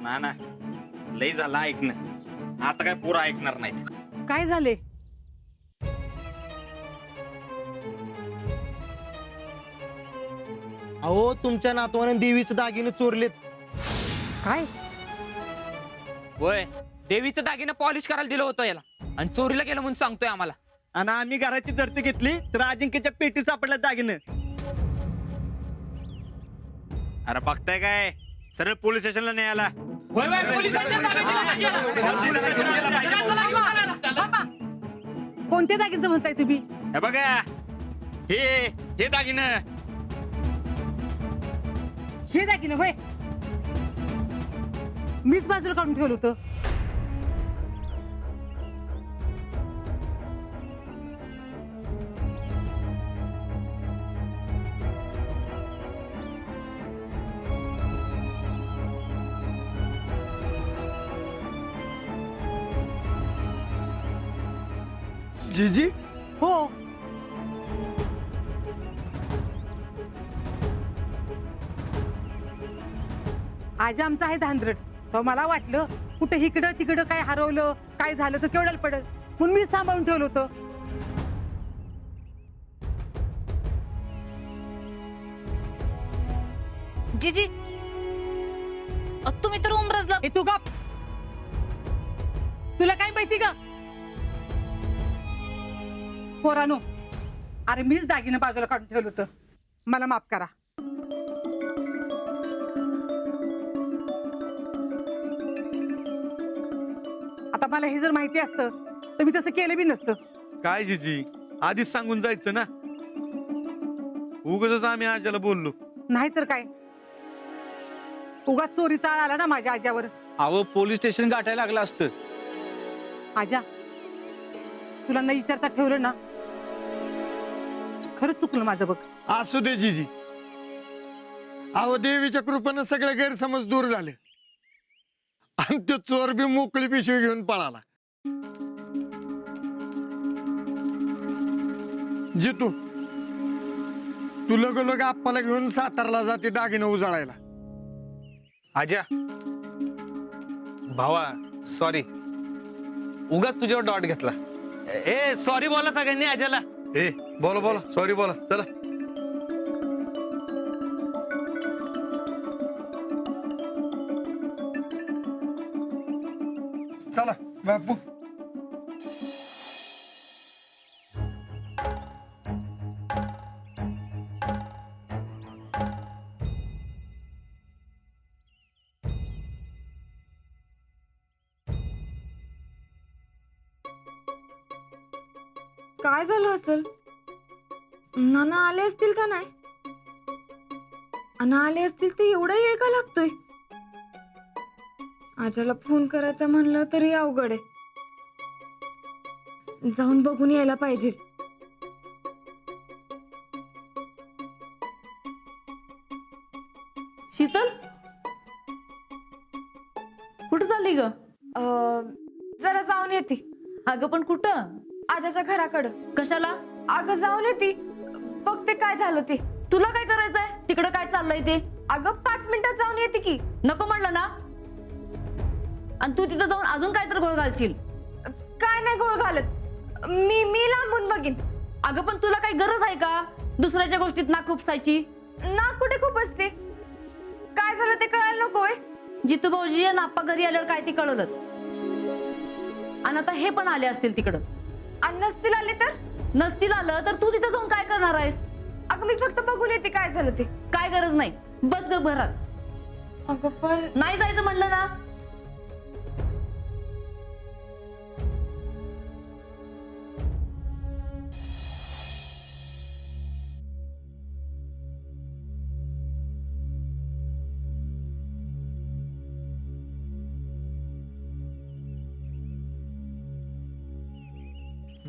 ना ना लई झालं ऐकणं, आता काय पोरं ऐकणार नाहीत. काय झाले? अहो तुमच्या नातवाने देवीचे दागिने चोरलेत. काय? होय, देवीचं दागिनं पॉलिश करायला दिलं होतं याला आणि चोरीला गेलं म्हणून सांगतोय आम्हाला. आणि आम्ही घराची झडती घेतली तर अजिंक्यच्या पेटी सापडल्या दागिने. अरे बघताय काय, सरळ पोलीस स्टेशनला नाही आला. होय, होय, पोलिसांच्या ताब्यात दिलं पाहिजे याला. पोलिसांना घेऊन गेला पाहिजे. चला, चला, चला. थांबा. कोणत्या दागिन्याचं म्हणताय तुम्ही? हे बघा, हे दागिनं. हे दागिने होय, मीच बाजूला काढून ठेवलं होतं. जीजी हो, आज आमचा आहे धांदरट. तो मला वाटलं कुठे इकडं तिकडं काय हरवलं, काय झालं तर केवढ्याला पडेल म्हणून मी सांभाळून ठेवलं होतं. जीजी तुम्ही तर उमरजला. हे तू गप, तुला काय माहिती का? पोरानो, अरे मीच दागिनं बाजूला काढून ठेवलं होतं, मला माफ करा. आता मला हे जर माहिती असतं तर मी तसं केलं बी नसतं. काय जीजी, आधीच सांगून जायचं ना. उगाच आम्ही आज्याला बोललो. नाहीतर काय, उगाच चोरीचा आळ आला ना माझ्या आज्यावर. अहो पोलीस स्टेशन गाठायला लागलं असतं. आजा, तुला न विचारता ठेवलं ना, खरंच चुकलं माझं बघ. असू दे जीजी. अहो देवीच्या कृपेनं सगळे गैरसमज दूर झाले आणि तो चोर बी मोकळी पिशवी घेऊन पळाला. जितू, तू लग आप्पाला घेऊन सातारला जाते दागिनं उजाळायला. आज्या भावा सॉरी, उगाच तुझ्यावर डॉट घेतला. ए सॉरी बोला सगळ्यांनी आज्याला. ए बोला बोला, सॉरी बोला, चला. चला बापू. काय झालं असेल? नाना आले असतील का नाही? आणि आले असतील तर एवढा येळ का लागतोय? आज्याला फोन करायचा म्हणलं तरी अवघड आहे. जाऊन बघून यायला पाहिजे. शीतल कुठं चालली ग? जरा जाऊन येते. अगं पण कुठं? आज्याच्या घराकडं. कशाला? अगं जाऊन येते, बघते काय झालं ते. तुला काय करायचंय तिकडं? काय चाललंय ते? अगं 5 मिनिटात जाऊन येते की. नको म्हणलं ना. आणि तू तिथं जाऊन अजून काय तर घोळ घालशील. काय नाही गोळ घालत, मी लांबून बघीन. अगं पण तुला काही गरज आहे का दुसऱ्याच्या गोष्टीत नाक खुपसायची? ना कुठे खूप असते. काय झालं ते कळायला नकोय. जितू भाऊजी आणि आप्पा घरी आल्यावर काय ते कळलंच. आणि आता हे पण आले असतील तिकडं. आणि नसतील आले तर? नसतील आलं तर तू तिथं जाऊन काय करणार आहेस? अगं मी फक्त बघून येते काय झालं ते. काय गरज नाही, बस ग घरात. अगं पण नाही जायचं म्हणलं ना.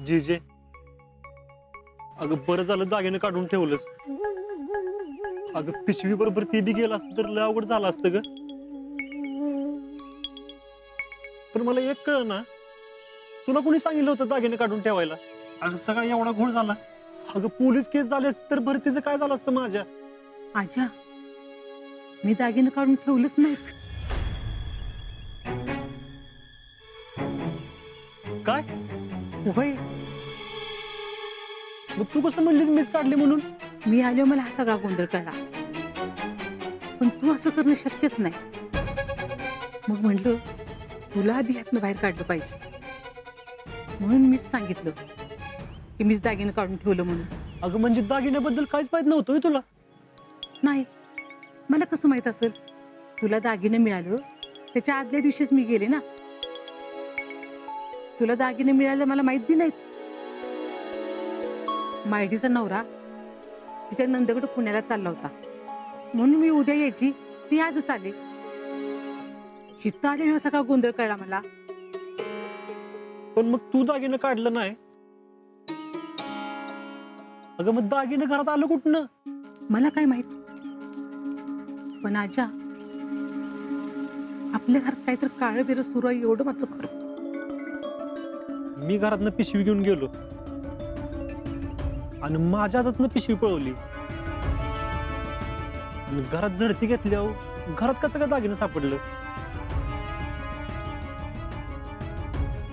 जीजे, अगं बरं झालं दागिने काढून ठेवलंस. अगं पिशवी बरोबर ती बी गेला असतं तर लय अवघड झालं असतं ग. पण मला एक कळ ना, तुला कोणी सांगितलं होतं दागिने काढून ठेवायला? अगं सगळा एवढा घोळ झाला. अगं पोलीस केस झाले तर भरतीचं काय झालं असतं माझ्या? आजा, मी दागिने काढून ठेवलंच नाहीत. काय होय, मग तू कसं म्हणलीस मीच काढली म्हणून? मी आलो मला हा सगळा गोंधळ कळला, पण तू असं करणं शक्यच नाही. मग म्हणलं तुला आधी ह्यातनं बाहेर काढलं पाहिजे, म्हणून मीच सांगितलं की मीच दागिने काढून ठेवलं म्हणून. अगं म्हणजे दागिन्याबद्दल काहीच माहित नव्हतं होय तुला? नाही, मला कसं माहित असेल? तुला दागिने मिळालं त्याच्या आदल्या दिवशीच मी गेले ना. तुला दागिने मिळाले मला माहित बी नाहीत. मायडीचा नवरा तिच्या नंदकडे पुण्याला चालला होता, म्हणून मी उद्या यायची, ती आजच आले. हिथं आले हा सगळा गोंधळ कळला मला. पण मग तू दागिनं काढलं नाही? अगं मग दागिनं घरात आलं कुठनं? मला काय माहित, पण आजा आपल्या घरात काहीतरी काळं बिरं सुरू आहे एवढं मात्र खरं. मी घरातनं पिशवी घेऊन गेलो आणि माझ्या हातातनं पिशवी पळवली आणि घरात झडती घेतल्यावर घरात कसं काय दागिनं सापडलं?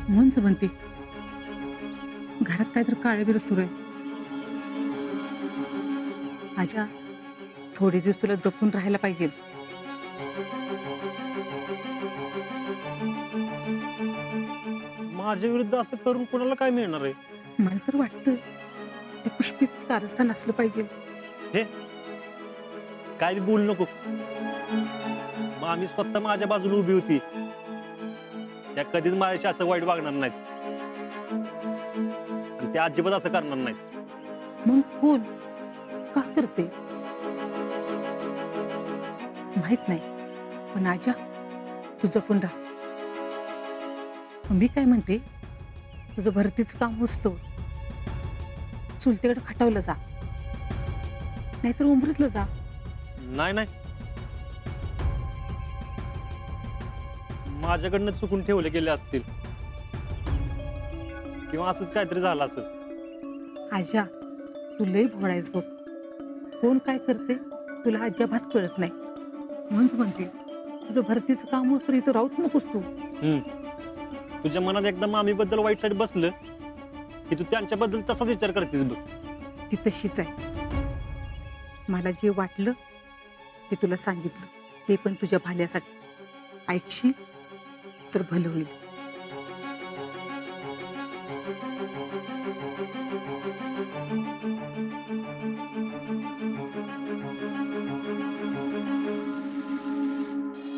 म्हणूनच म्हणते घरात काहीतरी काळं बिरं सुरू आहे. आजा थोडे दिवस तुला जपून राहायला पाहिजे. माझ्या विरुद्ध असं करून कोणाला काय मिळणार आहे? मला तर वाटतं ते पुष्पीच कारस्थान असलं पाहिजे. हे काय बी बोलू नको. मग आम्ही स्वतः माझ्या बाजूने उभी होती, त्या कधीच माझ्याशी असं वाईट वागणार नाहीत आणि त्या अजिबात असं करणार नाहीत. मग कोण का करते माहित नाही, पण आजा तू जपून राहा. मी काय म्हणते, तुझं भरतीचं काम होतं चुलतीकडे खटावलं जा, नाहीतर उमरतलं जा. नाही नाही, माझ्याकडनं चुकून ठेवले गेले असतील किंवा असंच काहीतरी झालं असेल. आजा तू लय भोळायस बघ. कोण काय करते तुला अजिबात कळत नाही. म्हणूनच म्हणते तुझं भरतीचं काम होतं इथं राहूच नकोस तू. तुझ्या मनात एकदा मामीबद्दल वाईट साईड बसलं की तू त्यांच्याबद्दल तसाच विचार करतेस बघ. ती तशीच आहे. मला जे वाटलं ते तुला सांगितलं, ते पण तुझ्या भल्यासाठी. ऐकशील तर भलं होईल.